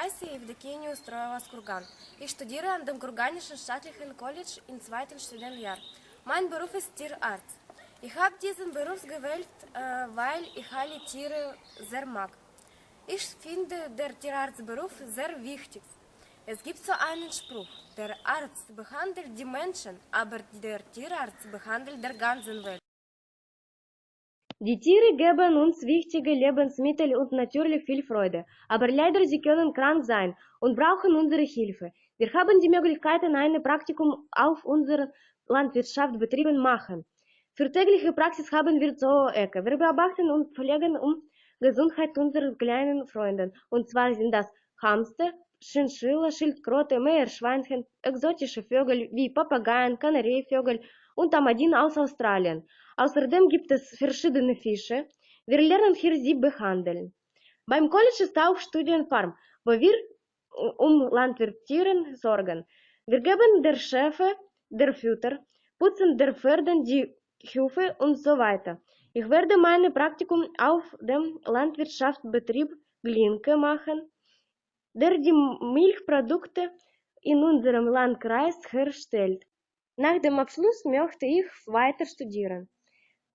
heiße Evgenie Ustrojewa-Kurgan. Ich studiere an dem Kurganischen Staatlichen College im zweiten Studienjahr. Mein Beruf ist Tierarzt. Ich habe diesen Beruf gewählt, weil ich alle Tiere sehr mag. Ich finde den Tierarztberuf sehr wichtig. Es gibt so einen Spruch: Der Arzt behandelt die Menschen, aber der Tierarzt behandelt der ganzen Welt. Die Tiere geben uns wichtige Lebensmittel und natürlich viel Freude, aber leider sie können krank sein und brauchen unsere Hilfe. Wir haben die Möglichkeiten, ein Praktikum auf unseren Landwirtschaftsbetrieben machen. Für tägliche Praxis haben wir Zoo-Ecke. Wir beobachten und pflegen Gesundheit unserer kleinen Freunde. Und zwar sind das Hamster, Chinchilla, Schildkröte, Meerschweinchen, exotische Vögel wie Papageien, Kanarievögel und Amadinen aus Australien. Außerdem gibt es verschiedene Fische. Wir lernen hier sie behandeln. Beim College ist auch Studienfarm, wo wir um Landwirttieren sorgen. Wir geben der Schäfe der Futter, putzen der Pferden die Hufe und so weiter. Ich werde mein Praktikum auf dem Landwirtschaftsbetrieb Glinke machen, der die Milchprodukte in unserem Landkreis herstellt. Nach dem Abschluss möchte ich weiter studieren.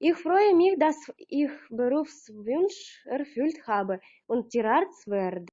Ich freue mich, dass ich Berufswunsch erfüllt habe und Tierarzt werde.